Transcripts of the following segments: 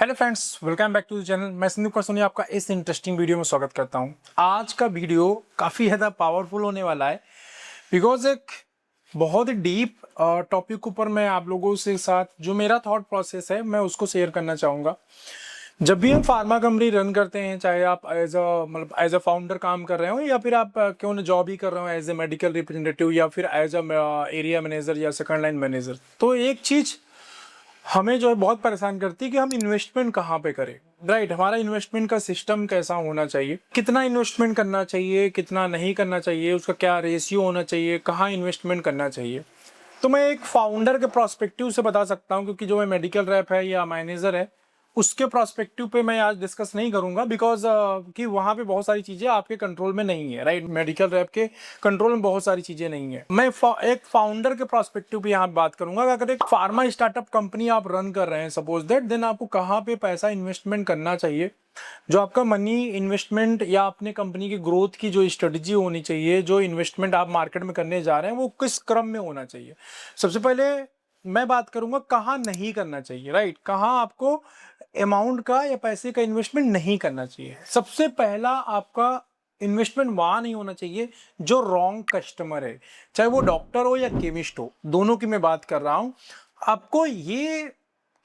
Hello friends, welcome back to the channel. मैं संदीप कसोनी आपका इस इंटरेस्टिंग वीडियो में स्वागत करता हूं। आज का वीडियो काफ़ी ज़्यादा पावरफुल होने वाला है बिकॉज एक बहुत ही डीप टॉपिक ऊपर मैं आप लोगों से साथ जो मेरा थॉट प्रोसेस है मैं उसको शेयर करना चाहूँगा। जब भी हम फार्मा कंपनी रन करते हैं, चाहे आप एज अ फाउंडर काम कर रहे हो या फिर आप क्यों ना जॉब ही कर रहे हो एज ए मेडिकल रिप्रेजेंटेटिव या फिर एज अ एरिया मैनेजर या सेकंड लाइन मैनेजर, तो एक चीज़ हमें जो है बहुत परेशान करती है कि हम इन्वेस्टमेंट कहाँ पे करें। राइट, हमारा इन्वेस्टमेंट का सिस्टम कैसा होना चाहिए, कितना इन्वेस्टमेंट करना चाहिए, कितना नहीं करना चाहिए, उसका क्या रेशियो होना चाहिए, कहाँ इन्वेस्टमेंट करना चाहिए। तो मैं एक फाउंडर के प्रोस्पेक्टिव से बता सकता हूँ, क्योंकि जो मैं मेडिकल रैप है या मैनेजर है उसके प्रोस्पेक्टिव पे मैं आज डिस्कस नहीं करूंगा बिकॉज कि वहाँ पे बहुत सारी चीज़ें आपके कंट्रोल में नहीं है। राइट, मेडिकल रैप के कंट्रोल में बहुत सारी चीज़ें नहीं है। मैं एक फाउंडर के प्रोस्पेक्टिव पे यहाँ बात करूंगा। अगर एक फार्मा स्टार्टअप कंपनी आप रन कर रहे हैं सपोज दैट, देन आपको कहाँ पे पैसा इन्वेस्टमेंट करना चाहिए, जो आपका मनी इन्वेस्टमेंट या अपने कंपनी की ग्रोथ की जो स्ट्रेटजी होनी चाहिए, जो इन्वेस्टमेंट आप मार्केट में करने जा रहे हैं वो किस क्रम में होना चाहिए। सबसे पहले मैं बात करूंगा कहाँ नहीं करना चाहिए। राइट, कहाँ आपको अमाउंट का या पैसे का इन्वेस्टमेंट नहीं करना चाहिए। सबसे पहला, आपका इन्वेस्टमेंट वहां नहीं होना चाहिए जो रॉन्ग कस्टमर है, चाहे वो डॉक्टर हो या केमिस्ट हो, दोनों की मैं बात कर रहा हूं। आपको ये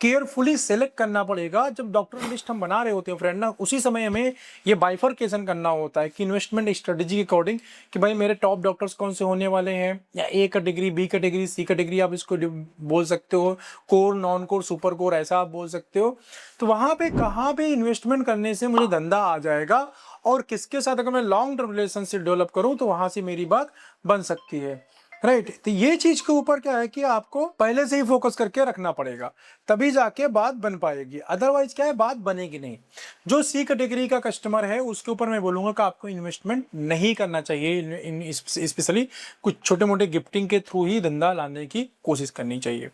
केयरफुली सेलेक्ट करना पड़ेगा। जब डॉक्टर लिस्ट हम बना रहे होते हैं फ्रेंड ना, उसी समय हमें ये बाइफरकेशन करना होता है कि इन्वेस्टमेंट स्ट्रेटजी के अकॉर्डिंग कि भाई मेरे टॉप डॉक्टर्स कौन से होने वाले हैं, या A category, B category, C category, आप इसको बोल सकते हो, core, non core, super core, ऐसा आप बोल सकते हो। तो वहां पे कहाँ पे इन्वेस्टमेंट करने से मुझे धंधा आ जाएगा और किसके साथ अगर मैं लॉन्ग टर्म रिलेशनशिप डेवलप करूं तो वहां से मेरी बात बन सकती है। राइट, तो ये चीज के ऊपर क्या है कि आपको पहले से ही फोकस करके रखना पड़ेगा, तभी जाके बात बन पाएगी। अदरवाइज क्या है, बात बनेगी नहीं। जो सी कैटेगरी का कस्टमर है उसके ऊपर मैं बोलूंगा कि आपको इन्वेस्टमेंट नहीं करना चाहिए, स्पेशली कुछ छोटे मोटे गिफ्टिंग के थ्रू ही धंधा लाने की कोशिश करनी चाहिए।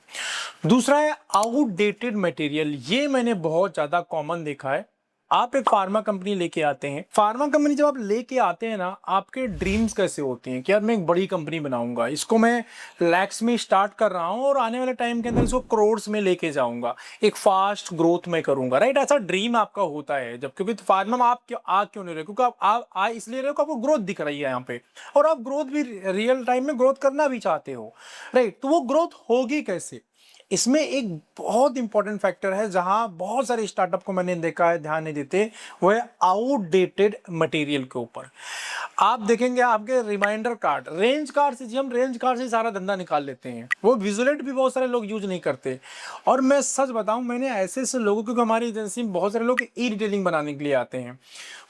दूसरा है आउटडेटेड मटेरियल। ये मैंने बहुत ज्यादा कॉमन देखा है। आप एक फार्मा कंपनी लेके आते हैं, फार्मा कंपनी जब आप लेके आते हैं ना, आपके ड्रीम्स कैसे होते हैं कि यार मैं एक बड़ी कंपनी बनाऊंगा, इसको मैं लैक्स में स्टार्ट कर रहा हूं और आने वाले टाइम के अंदर इसको करोड़्स में लेके जाऊंगा, एक फास्ट ग्रोथ में करूंगा। राइट, ऐसा ड्रीम आपका होता है। जब क्योंकि फार्मा में आप क्यों नहीं रहे, क्योंकि आप आ इसलिए रहे हो कि आपको ग्रोथ दिख रही है यहाँ पे, और आप ग्रोथ भी रियल टाइम में ग्रोथ करना भी चाहते हो। राइट, तो वो ग्रोथ होगी कैसे, इसमें एक बहुत इंपॉर्टेंट फैक्टर है जहां बहुत सारे स्टार्टअप को मैंने देखा है ध्यान नहीं देते, वो है आउटडेटेड मटेरियल के ऊपर। आप देखेंगे आपके रिमाइंडर कार्ड, रेंज कार्ड से, जी हम रेंज कार्ड से सारा धंधा निकाल लेते हैं, वो विजुअलेट भी बहुत सारे लोग यूज नहीं करते। और मैं सच बताऊं, मैंने ऐसे ऐसे लोगों, क्योंकि हमारी एजेंसी में बहुत सारे लोग ई डिटेलिंग बनाने के लिए आते हैं,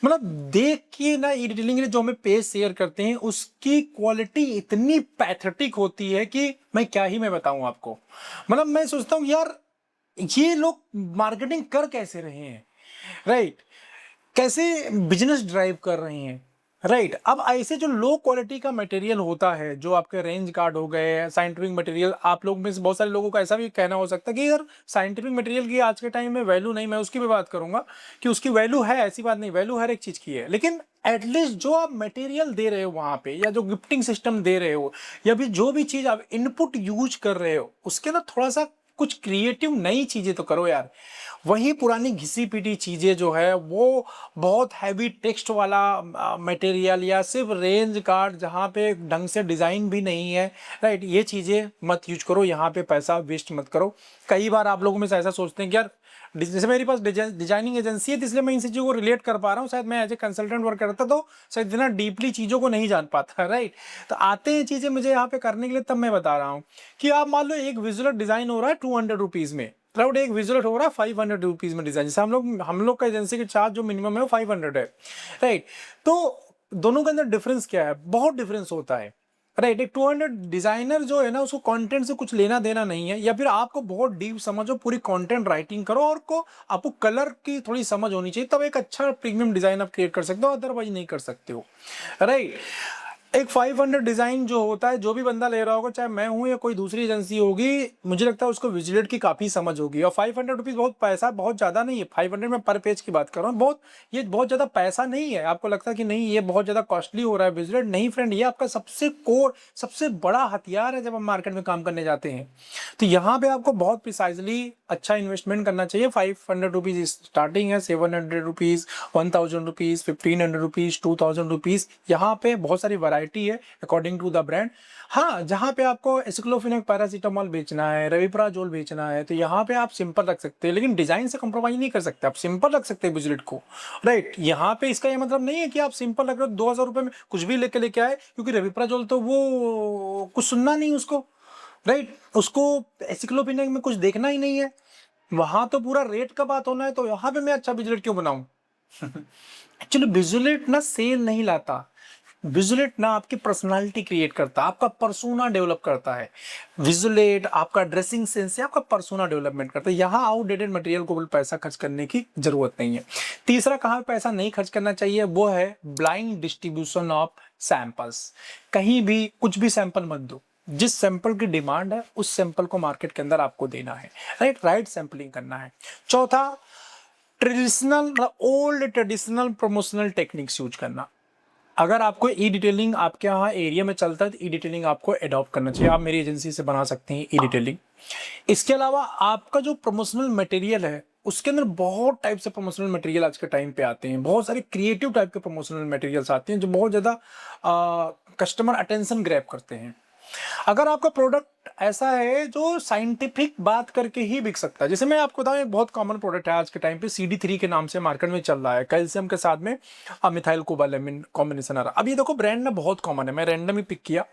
मतलब देख के ना, ई डिटेलिंग के लिए जो हमें पेज शेयर करते हैं उसकी क्वालिटी इतनी पैथेटिक होती है कि मैं क्या ही मैं बताऊं आपको। मतलब मैं सोचता हूँ यार, ये लोग मार्केटिंग कर कैसे रहे हैं। राइट, कैसे बिजनेस ड्राइव कर रहे हैं। राइट, अब ऐसे जो लो क्वालिटी का मटेरियल होता है, जो आपके रेंज कार्ड हो गए, साइंटिफिक मटेरियल, आप लोग में से बहुत सारे लोगों का ऐसा भी कहना हो सकता है कि यार साइंटिफिक मटेरियल की आज के टाइम में वैल्यू नहीं। मैं उसकी भी बात करूंगा कि उसकी वैल्यू है, ऐसी बात नहीं, वैल्यू हर एक चीज की है, लेकिन एटलीस्ट जो आप मटेरियल दे रहे हो वहां पे, या जो गिफ्टिंग सिस्टम दे रहे हो, या भी जो भी चीज आप इनपुट यूज कर रहे हो, उसके ना थोड़ा सा कुछ क्रिएटिव नई चीजें तो करो यार। वही पुरानी घिसी पिटी चीजें जो है, वो बहुत हैवी टेक्स्ट वाला मटेरियल, या सिर्फ रेंज कार्ड जहाँ पे ढंग से डिजाइन भी नहीं है, राइट, ये चीजें मत यूज करो। यहाँ पे पैसा वेस्ट मत करो। कई बार आप लोगों में से ऐसा सोचते हैं कि यार, जैसे मेरे पास डिजाइनिंग एजेंसी है तो इसलिए मैं इन चीज़ों को रिलेट कर पा रहा हूँ, शायद मैं एज ए कंसल्टेंट वर्क करता तो शायद इतना डीपली चीज़ों को नहीं जान पाता। राइट, तो आते हैं चीज़ें मुझे यहाँ पे करने के लिए, तब मैं बता रहा हूँ कि आप मान लो एक विजुअल डिज़ाइन हो रहा है 200 रुपीज़ में, क्लाउड एक विजुअल हो रहा है 500 रुपीज़ में डिज़ाइन। जैसे हम लोग का एजेंसी के चार्ज जो मिनिमम है वो 500 है। राइट, तो दोनों के अंदर डिफरेंस क्या है, बहुत डिफरेंस होता है। राइट, एक 200 डिजाइनर जो है ना, उसको कंटेंट से कुछ लेना देना नहीं है, या फिर आपको बहुत डीप समझो, पूरी कंटेंट राइटिंग करो, और आपको कलर की थोड़ी समझ होनी चाहिए, तब एक अच्छा प्रीमियम डिजाइन आप क्रिएट कर सकते हो, अदरवाइज नहीं कर सकते हो। राइट, एक 500 डिज़ाइन जो होता है, जो भी बंदा ले रहा होगा, चाहे मैं हूँ या कोई दूसरी एजेंसी होगी, मुझे लगता है उसको विजिलेट की काफ़ी समझ होगी। और 500 रुपीज़ बहुत पैसा बहुत ज़्यादा नहीं है। 500 में पर पेज की बात कर रहा हूँ, ये बहुत ज़्यादा पैसा नहीं है। आपको लगता है कि नहीं ये बहुत ज़्यादा कॉस्टली हो रहा है विजिलेट, नहीं फ्रेंड, ये आपका सबसे कोर सबसे बड़ा हथियार है जब हम मार्केट में काम करने जाते हैं। तो यहाँ पे आपको बहुत प्रिसाइजली अच्छा इन्वेस्टमेंट करना चाहिए। 500 रुपीज़ स्टार्टिंग है, 700 रुपीज़, 1000 रुपीज़, 1500 रुपीज़, 2000 रुपीज़, यहाँ पे बहुत सारी वैरायटी है अकॉर्डिंग टू द ब्रांड। हाँ, जहाँ पे आपको एसिक्लोफिनेक पैरासीटामोल बेचना है, रविप्राजोल बेचना है, तो यहाँ पे आप सिंपल रख सकते हैं, लेकिन डिजाइन से कॉम्प्रोमाइज नहीं कर सकते। आप सिंपल रख सकते हैं विजिलेट को, राइट। यहाँ पे इसका ये मतलब नहीं है कि आप सिंपल रख रहे हो, 2000 रुपये में कुछ भी लेके आए, क्योंकि रविप्राजोल तो वो कुछ सुनना नहीं उसको, राइट। उसको एसिक्लोफिनेक में कुछ देखना ही नहीं है, वहां तो पूरा रेट का बात होना है। तो यहाँ पे मैं अच्छा विजिलेट क्यों बनाऊं? एक्चुअली विजुलेट ना सेल नहीं लाता, विजुलेट ना आपकी पर्सनालिटी क्रिएट करता है, आपका पर्सोना डेवलप करता है। विजुलेट आपका ड्रेसिंग सेंस से आपका पर्सोना डेवलपमेंट करता है। यहाँ आउटडेटेड मटेरियल को पैसा खर्च करने की जरूरत नहीं है। तीसरा कहाँ पे पैसा नहीं खर्च करना चाहिए, वो है ब्लाइंड डिस्ट्रीब्यूशन ऑफ सैंपल्स। कहीं भी कुछ भी सैंपल मत दो, जिस सैंपल की डिमांड है उस सैंपल को मार्केट के अंदर आपको देना है, राइट सैंपलिंग करना है। चौथा, ट्रेडिशनल मतलब old traditional promotional techniques use करना। अगर आपको ई डिटेलिंग आपके यहाँ एरिया में चलता है तो ई डिटेलिंग आपको अडॉप्ट करना चाहिए। आप मेरी एजेंसी से बना सकते हैं ई डिटेलिंग। इसके अलावा आपका जो प्रमोशनल मटेरियल है उसके अंदर बहुत टाइप से प्रमोशनल मटेरियल आज के टाइम पे आते हैं, बहुत सारे क्रिएटिव टाइप के प्रमोशनल मटेरियल्स आते हैं जो बहुत ज़्यादा कस्टमर अटेंशन ग्रैब करते हैं। अगर आपका प्रोडक्ट ऐसा है जो साइंटिफिक बात करके ही बिक सकता है, जैसे मैं आपको बताऊं, एक बहुत कॉमन प्रोडक्ट है आज के टाइम पे, CD3 के नाम से मार्केट में चल रहा है, कैल्शियम के साथ में मिथाइल कोबालामिन कॉम्बिनेशन आ रहा है। अब ये देखो ब्रांड ना बहुत कॉमन है, मैं रैंडम ही पिक किया,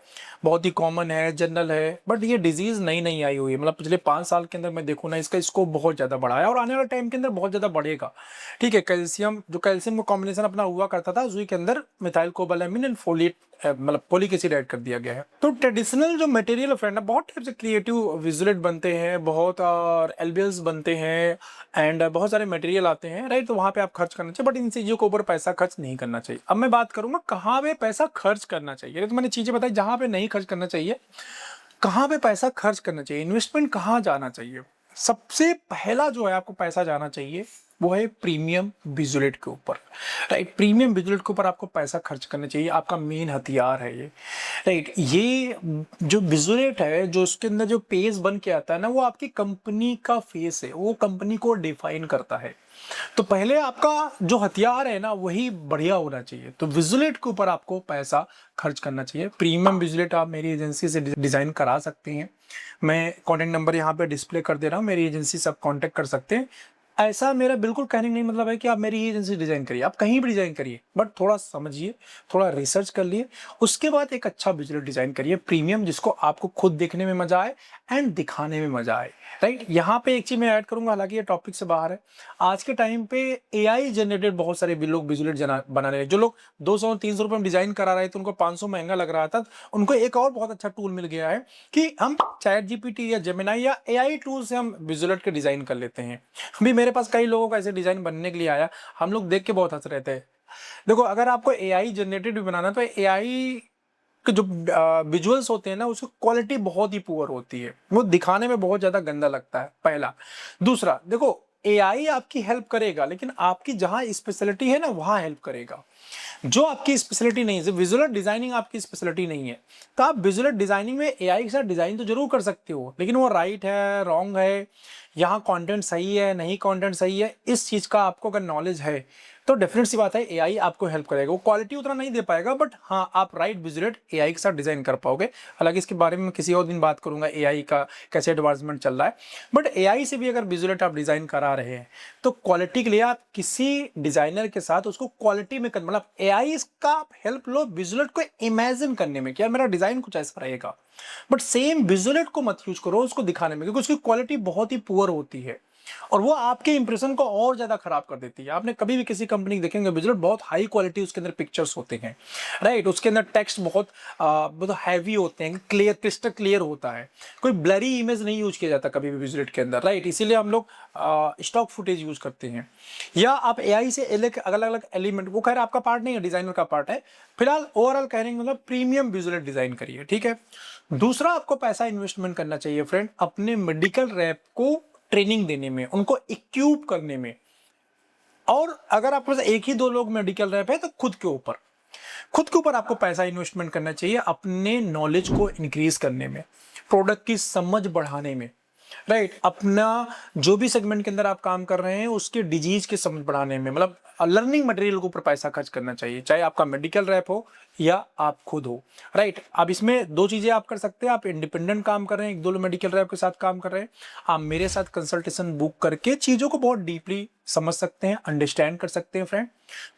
बहुत ही कॉमन है, जनरल है, बट ये डिजीज नई नई आई हुई है। मतलब पिछले 5 साल के अंदर मैं देखूँ ना, इसका स्कोप बहुत ज़्यादा बढ़ा है और आने वाले टाइम के अंदर बहुत ज़्यादा बढ़ेगा। ठीक है, कैल्शियम जो कैल्शियम का कॉम्बिनेशन अपना हुआ करता था, उसी के अंदर मिथाइल कोबालामिन एंड फोलेट मतलब फोलिक एसिड ऐड कर दिया गया है। तो ट्रेडिशनल जो मटेरियल फ्रेंड है, बहुत टाइप से क्रिएटिव विजुलेट बनते हैं, बहुत और एल्बियल्स बनते हैं एंड बहुत सारे मटेरियल आते हैं, राइट। तो वहाँ पे आप खर्च करना चाहिए, बट इन चीज़ों के ऊपर पैसा खर्च नहीं करना चाहिए। अब मैं बात करूँगा कहाँ पे पैसा खर्च करना चाहिए। तो मैंने चीज़ें बताई जहाँ पे नहीं खर्च करना चाहिए, कहाँ पे पैसा खर्च करना चाहिए, इन्वेस्टमेंट कहाँ जाना चाहिए। सबसे पहला जो है आपको पैसा जाना चाहिए वो है प्रीमियम विजुलेट के ऊपर, राइट। प्रीमियम विजुलेट के ऊपर आपको पैसा खर्च करना चाहिए, आपका मेन हथियार है ये, राइट। ये जो विजुलेट है, जो उसके अंदर जो पेज बन के आता है ना, वो आपकी कंपनी का फेस है, वो कंपनी को डिफाइन करता है। तो पहले आपका जो हथियार है ना वही बढ़िया होना चाहिए। तो विजुलेट के ऊपर आपको पैसा खर्च करना चाहिए। प्रीमियम विजुलेट आप मेरी एजेंसी से डिजाइन करा सकते हैं। मैं कॉन्टैक्ट नंबर यहाँ पे डिस्प्ले कर दे रहा हूँ, मेरी एजेंसी से आप कॉन्टैक्ट कर सकते हैं। ऐसा मेरा बिल्कुल कहने का नहीं मतलब है कि आप मेरी ही एजेंसी डिजाइन करिए, आप कहीं भी डिजाइन करिए, बट थोड़ा समझिए, थोड़ा रिसर्च कर लिए, उसके बाद एक अच्छा विजुअल डिजाइन करिए प्रीमियम, जिसको आपको खुद देखने में मजा आए एंड दिखाने में मजा आए, राइट। यहाँ पे एक चीज मैं ऐड करूंगा, हालांकि ये टॉपिक से बाहर है। आज के टाइम पे AI जनरेटेड बहुत सारे लोग विजुअलेट बना रहे हैं। जो लोग 200-300 रुपये में डिजाइन करा रहे थे, उनको 500 महंगा लग रहा था, उनको एक और बहुत अच्छा टूल मिल गया है कि हम ChatGPT या जेमिनाई या AI टूल से हम विजुअलेट के डिजाइन कर लेते हैं। अभी मेरे पास कई लोगों का ऐसे डिजाइन बनने के लिए आया, हम लोग देख के बहुत हंस रहे थे। देखो, अगर आपको AI जनरेटेड भी बनाना तो AI के जो विजुअल्स होते हैं ना, उसकी क्वालिटी बहुत ही पुअर होती है, वो दिखाने में बहुत ज्यादा गंदा लगता है, पहला। दूसरा, देखो AI आपकी हेल्प करेगा, लेकिन आपकी जहां स्पेशलिटी है ना वहां हेल्प करेगा। जो आपकी स्पेशलिटी नहीं है, विजुअल डिजाइनिंग आपकी स्पेशलिटी नहीं है, तो आप विजुअल डिजाइनिंग में AI के साथ डिजाइन तो जरूर कर सकते हो, लेकिन वो राइट है रॉन्ग है, यहाँ कंटेंट सही है नहीं कंटेंट सही है, इस चीज का आपको अगर नॉलेज है तो डेफिनेट सी बात है AI आपको हेल्प करेगा। वो क्वालिटी उतना नहीं दे पाएगा, बट हाँ आप राइट विजुअलेट AI के साथ डिजाइन कर पाओगे। हालांकि इसके बारे में किसी और दिन बात करूंगा, AI का कैसे एडवांसमेंट चल रहा है। बट AI से भी अगर विजुअलेट आप डिजाइन करा रहे हैं तो क्वालिटी के लिए आप किसी डिजाइनर के साथ उसको क्वालिटी में मतलब AI का हेल्प लो विजुअलेट को इमेजिन करने में, क्या मेरा डिजाइन कुछ ऐसा रहेगा, बट सेम विजुअलेट को मत यूज करो उसको दिखाने में, क्योंकि उसकी क्वालिटी बहुत ही पुअर होती है। और वो आपके इंप्रेशन को और ज्यादा खराब कर देती है। आपने कभी भी किसी कंपनी की देखेंगे विजुअल बहुत हाई क्वालिटी उसके अंदर पिक्चर्स होते हैं, राइट, उसके अंदर टेक्स्ट बहुत हैवी होते हैं, क्लियर क्रिस्टल क्लियर होता है, कोई ब्लरी इमेज नहीं यूज किया जाता कभी भी विजुअल के अंदर, राइट। इसीलिए हम लोग स्टॉक फुटेज यूज करते हैं, या आप एआई से अलग अलग एलिमेंट, वो खैर आपका पार्ट नहीं है, डिजाइनर का पार्ट है। फिलहाल ओवरऑल कहने का मतलब प्रीमियम विजुअल डिजाइन करिए, ठीक है। दूसरा, आपको पैसा इन्वेस्टमेंट करना चाहिए फ्रेंड अपने मेडिकल रैप को ट्रेनिंग देने में, उनको इक्विप करने में। और अगर आपके पास एक ही दो लोग मेडिकल रैप है तो खुद के ऊपर आपको पैसा इन्वेस्टमेंट करना चाहिए, अपने नॉलेज को इंक्रीज करने में, प्रोडक्ट की समझ बढ़ाने में, राइट। अपना जो भी सेगमेंट के अंदर आप काम कर रहे हैं उसके डिजीज की समझ बढ़ाने में, मतलब लर्निंग मटेरियल के ऊपर पैसा खर्च करना चाहिए, चाहे आपका मेडिकल रैप हो या आप खुद हो, राइट। अब इसमें दो चीजें आप कर सकते हैं, आप इंडिपेंडेंट काम कर रहे हैं, एक दो मेडिकल रैप के साथ काम कर रहे हैं, आप मेरे साथ कंसल्टेशन बुक करके चीजों को बहुत डीपली समझ सकते हैं, अंडरस्टैंड कर सकते हैं फ्रेंड।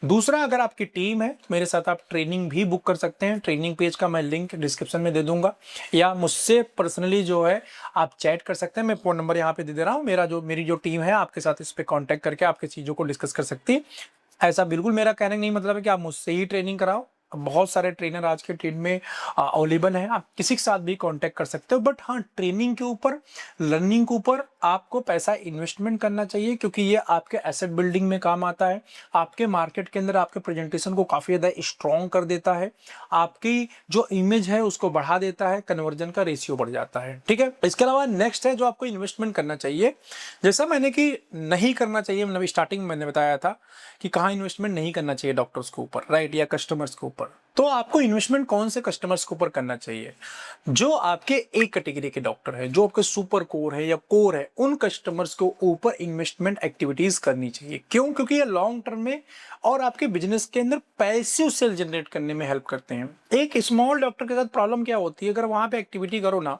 दूसरा, अगर आपकी टीम है मेरे साथ आप ट्रेनिंग भी बुक कर सकते हैं, ट्रेनिंग पेज का मैं लिंक डिस्क्रिप्शन में दे दूंगा, या मुझसे पर्सनली जो है आप चैट कर सकते हैं, मैं फोन नंबर यहाँ पे दे दे रहा हूँ, मेरी जो टीम है आपके साथ इस पे कांटेक्ट करके आपके चीज़ों को डिस्कस कर सकती है। ऐसा बिल्कुल मेरा कहने का नहीं मतलब है कि आप मुझसे ही ट्रेनिंग कराओ, बहुत सारे ट्रेनर आज के ट्रेन में अवेलेबल हैं, आप किसी के साथ भी कांटेक्ट कर सकते हो। बट हाँ, ट्रेनिंग के ऊपर, लर्निंग के ऊपर आपको पैसा इन्वेस्टमेंट करना चाहिए, क्योंकि ये आपके एसेट बिल्डिंग में काम आता है, आपके मार्केट के अंदर आपके प्रेजेंटेशन को काफ़ी ज़्यादा स्ट्रॉन्ग कर देता है, आपकी जो इमेज है उसको बढ़ा देता है, कन्वर्जन का रेशियो बढ़ जाता है, ठीक है। इसके अलावा नेक्स्ट है जो आपको इन्वेस्टमेंट करना चाहिए, जैसा मैंने कि नहीं करना चाहिए, मतलब स्टार्टिंग में मैंने बताया था कि कहाँ इन्वेस्टमेंट नहीं करना चाहिए डॉक्टर्स के ऊपर, राइट, या कस्टमर्स के ऊपर। तो आपको इन्वेस्टमेंट कौन से कस्टमर्स के ऊपर करना चाहिए? जो आपके एक कैटेगरी के डॉक्टर है, जो आपके सुपर कोर है या कोर है, उन कस्टमर्स को ऊपर इन्वेस्टमेंट एक्टिविटीज करनी चाहिए। क्यों? क्योंकि ये लॉन्ग टर्म में और आपके बिजनेस के अंदर पैसिव सेल जनरेट करने में हेल्प करते हैं। एक स्मॉल डॉक्टर के साथ प्रॉब्लम क्या होती है, अगर वहां पे एक्टिविटी करो ना,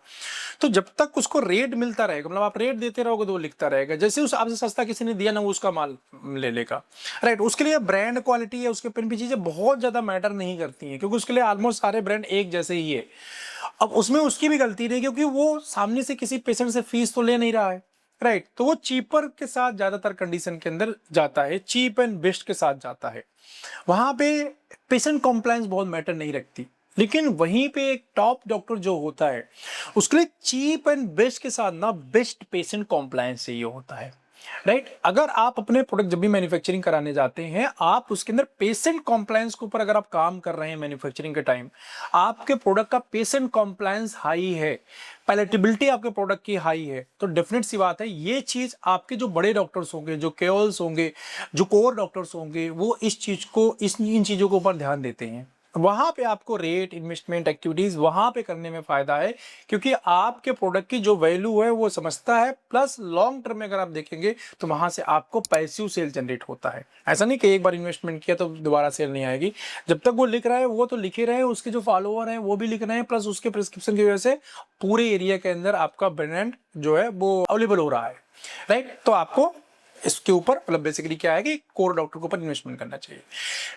तो जब तक उसको रेट मिलता रहेगा, मतलब आप रेट देते रहोगे तो वो लिखता रहेगा, जैसे उस आपसे सस्ता किसी ने दिया ना, वो उसका माल ले लेगा, राइट। उसके लिए ब्रांड क्वालिटी है, उसके पिन भी चीजें बहुत ज्यादा मैटर नहीं करती हैं, क्योंकि उसके लिए ऑलमोस्ट सारे ब्रांड एक जैसे ही है। अब उसमें उसकी भी गलती नहीं, क्योंकि वो सामने से किसी पेशेंट से फीस तो ले नहीं रहा है, राइट। तो वो चीपर के साथ ज्यादातर कंडीशन के अंदर जाता है, चीप एंड बेस्ट के साथ जाता है, वहां पे पेशेंट कॉम्प्लायंस बहुत मैटर नहीं रखती। लेकिन वहीं पे एक टॉप डॉक्टर जो होता है उसके लिए चीप एंड बेस्ट के साथ ना बेस्ट पेशेंट कॉम्प्लायंस चाहिए होता है, राइट। अगर आप अपने प्रोडक्ट जब भी मैन्युफैक्चरिंग कराने जाते हैं, आप उसके अंदर पेशेंट कॉम्प्लायंस के ऊपर अगर आप काम कर रहे हैं मैन्युफैक्चरिंग के टाइम, आपके प्रोडक्ट का पेशेंट कॉम्प्लायंस हाई है, पैलेटेबिलिटी आपके प्रोडक्ट की हाई है, तो डेफिनेट सी बात है ये चीज आपके जो बड़े डॉक्टर्स होंगे, जो केओल्स होंगे, जो कोर डॉक्टर्स होंगे, वो इस चीज को, इन चीजों के ऊपर ध्यान देते हैं। वहां पे आपको रेट, इन्वेस्टमेंट एक्टिविटीज वहां पे करने में फायदा है, क्योंकि आपके प्रोडक्ट की जो वैल्यू है वो समझता है, प्लस लॉन्ग टर्म में अगर आप देखेंगे तो वहां से आपको पैसिव सेल जनरेट होता है। ऐसा नहीं कि एक बार इन्वेस्टमेंट किया तो दोबारा सेल नहीं आएगी, जब तक वो लिख रहा है वो तो लिख ही रहे हैं, उसके जो फॉलोअर हैं वो भी लिख रहे हैं, प्लस उसके प्रिस्क्रिप्शन की वजह से पूरे एरिया के अंदर आपका ब्रांड जो है वो अवेलेबल हो रहा है, राइट। तो आपको इसके ऊपर मतलब बेसिकली क्या है कि कोर डॉक्टर के ऊपर इन्वेस्टमेंट करना चाहिए।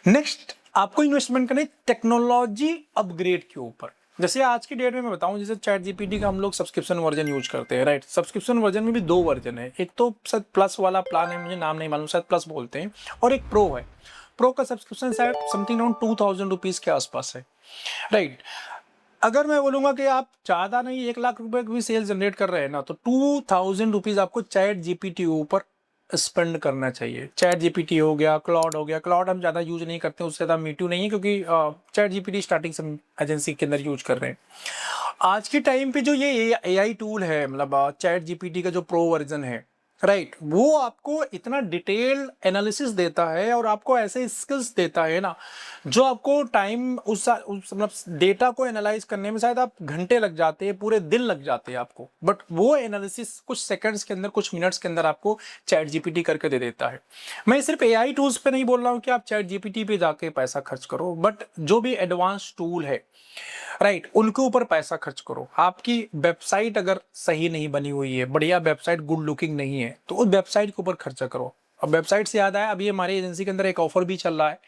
नेक्स्ट, आपको इन्वेस्टमेंट करनी टेक्नोलॉजी अपग्रेड के ऊपर। जैसे आज की डेट में मैं बताऊं, जैसे चैट जीपीटी का हम लोग सब्सक्रिप्शन वर्जन यूज करते हैं, राइट। सब्सक्रिप्शन वर्जन में भी दो वर्जन है, एक तो शायद प्लस वाला प्लान है, मुझे नाम नहीं मालूम, शायद प्लस बोलते हैं, और एक प्रो है। प्रो का सब्सक्रिप्शन शायद समथिंग अराउंड 2000 रुपीज के आसपास है, राइट। अगर मैं बोलूंगा कि आप ज्यादा नहीं 1 लाख रुपए की भी सेल जनरेट कर रहे हैं ना, तो 2000 रुपीज आपको चैट जीपीटी ऊपर स्पेंड करना चाहिए। चैट जीपीटी हो गया, क्लाउड हो गया, क्लाउड हम ज़्यादा यूज नहीं करते, उससे ज़्यादा मीटू नहीं है, क्योंकि चैट जीपीटी स्टार्टिंग से एजेंसी के अंदर यूज कर रहे हैं। आज के टाइम पे जो ये एआई टूल है, मतलब चैट जीपीटी का जो प्रो वर्जन है, राइट, वो आपको इतना डिटेल एनालिसिस देता है और आपको ऐसे स्किल्स देता है ना, जो आपको टाइम उस मतलब डेटा को एनालाइज करने में शायद आप घंटे लग जाते हैं, पूरे दिन लग जाते हैं आपको, बट वो एनालिसिस कुछ सेकंड्स के अंदर, कुछ मिनट्स के अंदर आपको चैट जीपीटी करके दे देता है। मैं सिर्फ एआई टूल्स पे नहीं बोल रहा हूँ कि आप चैट जीपीटी पे जाके पैसा खर्च करो, बट जो भी एडवांस टूल है, राइट, उनके ऊपर पैसा खर्च करो। आपकी वेबसाइट अगर सही नहीं बनी हुई है, बढ़िया वेबसाइट, गुड लुकिंग नहीं है, तो उस वेबसाइट के ऊपर खर्चा करो। अब वेबसाइट से याद आया, अभी हमारी एजेंसी के अंदर एक ऑफर भी चल रहा है,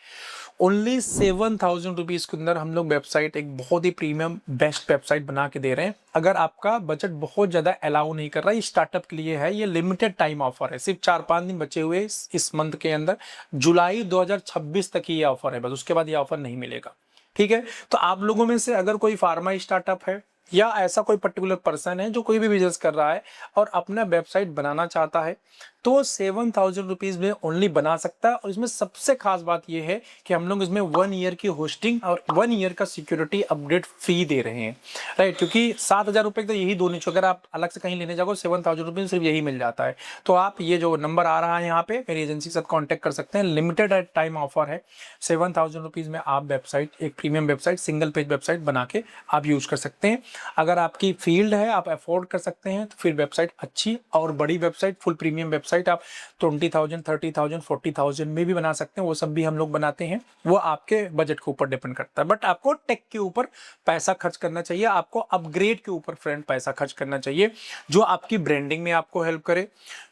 ओनली 7,000 रुपीज़ के अंदर हम लोग वेबसाइट, एक बहुत ही प्रीमियम बेस्ट वेबसाइट बना के दे रहे हैं। अगर आपका बजट बहुत ज़्यादा अलाउ नहीं कर रहा, ये स्टार्टअप के लिए है, ये लिमिटेड टाइम ऑफर है, सिर्फ 4-5 दिन बचे हुए इस मंथ के अंदर, जुलाई 2026 तक ही ये ऑफर है बस, उसके बाद ये ऑफर नहीं मिलेगा। ठीक है, तो आप लोगों में से अगर कोई फार्मा स्टार्टअप है या ऐसा कोई पर्टिकुलर पर्सन है जो कोई भी बिजनेस कर रहा है और अपना वेबसाइट बनाना चाहता है, तो 7,000 रुपीज़ में ओनली बना सकता है। और इसमें सबसे खास बात यह है कि हम लोग इसमें 1 ईयर की होस्टिंग और 1 ईयर का सिक्योरिटी अपडेट फ्री दे रहे हैं, राइट। क्योंकि 7,000 रुपये तो यही दोनों, अगर आप अलग से कहीं लेने जाओ 7,000 रुपीज़ सिर्फ यही मिल जाता है। तो आप ये जो नंबर आ रहा है यहाँ पे, मेरी एजेंसी के साथ कॉन्टैक्ट कर सकते हैं। लिमिटेड टाइम ऑफर है, 7,000 रुपीज़ में आप वेबसाइट, एक premium website, single page website बना के आप यूज़ कर सकते हैं। अगर आपकी फील्ड है, आप अफोर्ड कर सकते हैं, तो फिर वेबसाइट अच्छी और बड़ी वेबसाइट, फुल प्रीमियम वेबसाइट आप 20,000, 30,000, 40,000 में भी बना सकते हैं। वो सब भी हम लोग बनाते हैं, वो आपके बजट के ऊपर डिपेंड करता है। बट आपको टेक के ऊपर पैसा खर्च करना चाहिए, आपको अपग्रेड के ऊपर फ्रेंड पैसा खर्च करना चाहिए, जो आपकी ब्रांडिंग में आपको हेल्प करे,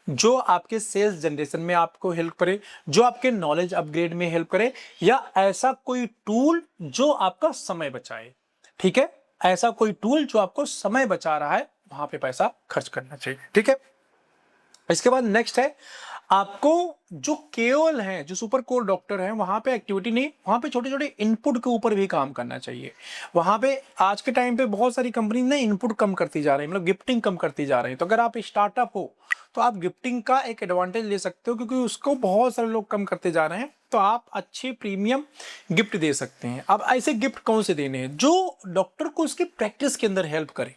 जो आपके सेल्स जनरेशन में आपको हेल्प करे, जो आपके नॉलेज अपग्रेड में हेल्प करे, या ऐसा कोई टूल जो आपका समय बचाए। ठीक है, ऐसा कोई टूल जो आपको समय बचा रहा है, वहां पे पैसा खर्च करना चाहिए। ठीक है, इसके बाद नेक्स्ट है, आपको जो केओल हैं, जो सुपर कोर डॉक्टर हैं, वहां पे एक्टिविटी नहीं, वहां पे छोटे छोटे इनपुट के ऊपर भी काम करना चाहिए। वहां पे आज के टाइम पे बहुत सारी कंपनी ने इनपुट कम करती जा रही है, मतलब गिफ्टिंग कम करती जा रही है। तो अगर आप स्टार्टअप हो तो आप गिफ्टिंग का एक एडवांटेज ले सकते हो, क्योंकि उसको बहुत सारे लोग कम करते जा रहे हैं। तो आप अच्छे प्रीमियम गिफ्ट दे सकते हैं। अब ऐसे गिफ्ट कौन से देने हैं जो डॉक्टर को उसकी प्रैक्टिस के अंदर हेल्प करे,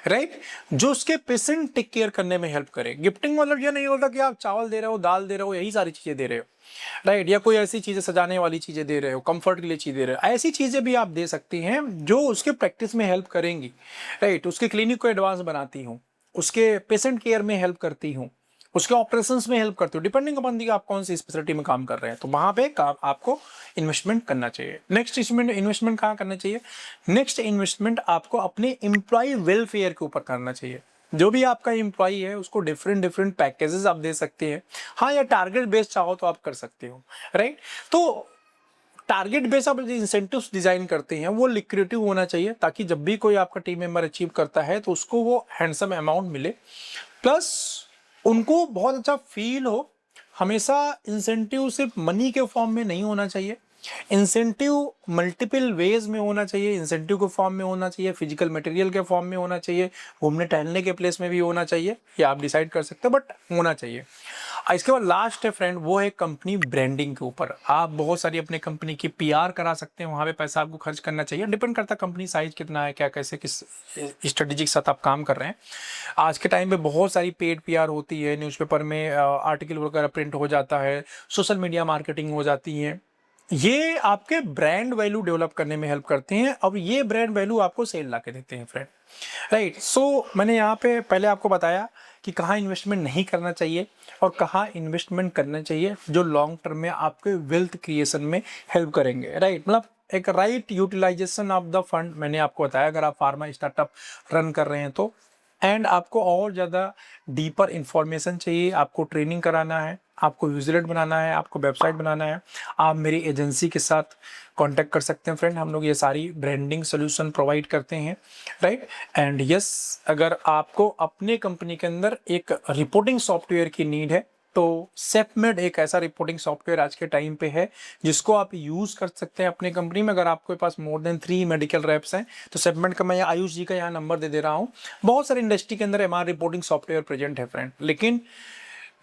राइट, जो उसके पेशेंट टेक केयर करने में हेल्प करे। गिफ्टिंग मतलब ये नहीं होता कि आप चावल दे रहे हो, दाल दे रहे हो, यही सारी चीजें दे रहे हो, राइट, या कोई ऐसी चीजें सजाने वाली चीजें दे रहे हो, कंफर्ट के लिए चीजें दे रहे हो। ऐसी चीजें भी आप दे सकती हैं जो उसके प्रैक्टिस में हेल्प करेंगी, राइट, उसके क्लिनिक को एडवांस बनाती हूँ, उसके पेशेंट केयर में हेल्प करती हूँ, उसके ऑपरेशंस में हेल्प करते हो, डिपेंडिंग अपॉन दी आप कौन सी स्पेशलिटी में काम कर रहे हैं। तो वहां पे आपको इन्वेस्टमेंट करना चाहिए। नेक्स्ट इन्वेस्टमेंट कहाँ करना चाहिए? नेक्स्ट इन्वेस्टमेंट आपको अपने एम्प्लॉय वेलफेयर के ऊपर करना चाहिए। जो भी आपका एम्प्लॉय है उसको डिफरेंट डिफरेंट पैकेजेस आप दे सकते हैं। हाँ, या टारगेट बेस्ड चाहो तो आप कर सकते हो, राइट। तो टारगेट बेस आप इंसेंटिव्स डिजाइन करते हैं, वो लिक्विडेटिव होना चाहिए, ताकि जब भी कोई आपका टीम मेंबर अचीव करता है तो उसको वो हैंडसम अमाउंट मिले, प्लस उनको बहुत अच्छा फील हो। हमेशा इंसेंटिव सिर्फ मनी के फॉर्म में नहीं होना चाहिए, इंसेंटिव मल्टीपल वेज में होना चाहिए। इंसेंटिव के फॉर्म में होना चाहिए, फिजिकल मटेरियल के फॉर्म में होना चाहिए, घूमने टहलने के प्लेस में भी होना चाहिए, ये आप डिसाइड कर सकते हैं, बट होना चाहिए। इसके बाद लास्ट है फ्रेंड, वो है कंपनी ब्रांडिंग के ऊपर। आप बहुत सारी अपने कंपनी की पीआर करा सकते हैं, वहाँ पे पैसा आपको खर्च करना चाहिए। डिपेंड करता है कंपनी साइज कितना है, क्या कैसे किस स्ट्रेटेजी के साथ आप काम कर रहे हैं। आज के टाइम पे बहुत सारी पेड पीआर होती है, न्यूज़पेपर में आर्टिकल वगैरह प्रिंट हो जाता है, सोशल मीडिया मार्केटिंग हो जाती है। ये आपके ब्रांड वैल्यू डेवलप करने में हेल्प करते हैं, और ये ब्रांड वैल्यू आपको सेल ला के देते हैं फ्रेंड, राइट। सो मैंने यहाँ पे पहले आपको बताया कि कहाँ इन्वेस्टमेंट नहीं करना चाहिए और कहाँ इन्वेस्टमेंट करना चाहिए जो लॉन्ग टर्म में आपके वेल्थ क्रिएशन में हेल्प करेंगे, राइट। मतलब एक right utilisation of the fund मैंने आपको बताया। अगर आप फार्मा स्टार्टअप रन कर रहे हैं तो, एंड आपको और ज़्यादा डीपर इंफॉर्मेशन चाहिए, आपको ट्रेनिंग कराना है, आपको विजिलेट बनाना है, आपको वेबसाइट बनाना है, आप मेरी एजेंसी के साथ कांटेक्ट कर सकते हैं फ्रेंड। हम लोग ये सारी ब्रांडिंग सोल्यूशन प्रोवाइड करते हैं, राइट। एंड यस, अगर आपको अपने कंपनी के अंदर एक रिपोर्टिंग सॉफ्टवेयर की नीड है तो सेफमेड एक ऐसा रिपोर्टिंग सॉफ्टवेयर आज के टाइम पे है जिसको आप यूज़ कर सकते हैं अपने कंपनी में। अगर आपके पास मोर देन 3 मेडिकल रेप्स हैं तो सेफमेड का मैं आयुष जी का यहाँ नंबर दे रहा हूँ। बहुत सारे इंडस्ट्री के अंदर एमआर रिपोर्टिंग सॉफ्टवेयर प्रेजेंट है फ्रेंड, लेकिन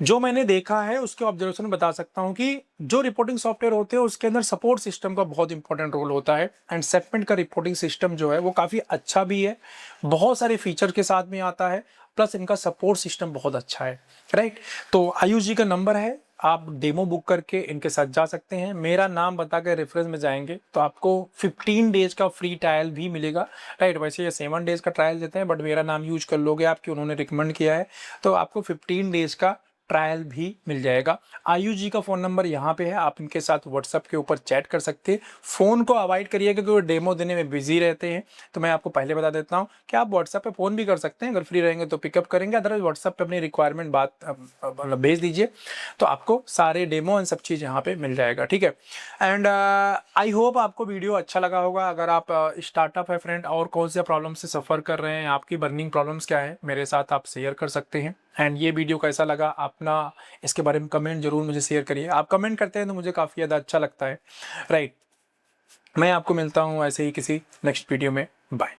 जो मैंने देखा है उसके ऑब्जर्वेशन बता सकता हूँ कि जो रिपोर्टिंग सॉफ्टवेयर होते हैं उसके अंदर सपोर्ट सिस्टम का बहुत इंपॉर्टेंट रोल होता है। एंड सेफमेड का रिपोर्टिंग सिस्टम जो है वो काफ़ी अच्छा भी है, बहुत सारे फीचर के साथ में आता है, प्लस इनका सपोर्ट सिस्टम बहुत अच्छा है, राइट। तो आयुष जी का नंबर है, आप डेमो बुक करके इनके साथ जा सकते हैं। मेरा नाम बता के रेफरेंस में जाएंगे तो आपको 15 डेज का फ्री ट्रायल भी मिलेगा, राइट। वैसे ये 7 डेज का ट्रायल देते हैं, बट मेरा नाम यूज कर लोगे आप कि उन्होंने रिकमेंड किया है, तो आपको 15 डेज का ट्रायल भी मिल जाएगा। आयुष जी का फ़ोन नंबर यहाँ पे है, आप इनके साथ व्हाट्सअप के ऊपर चैट कर सकते हैं। फ़ोन को अवॉइड करिए क्योंकि वो डेमो देने में बिजी रहते हैं। तो मैं आपको पहले बता देता हूँ कि आप व्हाट्सअप पे फ़ोन भी कर सकते हैं, अगर फ्री रहेंगे तो पिकअप करेंगे, अदरवाइज व्हाट्सअप पे अपनी रिक्वायरमेंट बात मतलब भेज दीजिए, तो आपको सारे डेमो एंड सब चीज़ यहाँ पे मिल जाएगा, ठीक है। एंड आई होप आपको वीडियो अच्छा लगा होगा। अगर आप स्टार्टअप है फ्रेंड और कौन से प्रॉब्लम से सफ़र कर रहे हैं, आपकी बर्निंग प्रॉब्लम्स क्या है, मेरे साथ आप शेयर कर सकते हैं। एंड ये वीडियो कैसा लगा अपना इसके बारे में कमेंट जरूर मुझे शेयर करिए। आप कमेंट करते हैं तो मुझे काफ़ी ज़्यादा अच्छा लगता है, राइट। मैं आपको मिलता हूँ ऐसे ही किसी नेक्स्ट वीडियो में। बाय।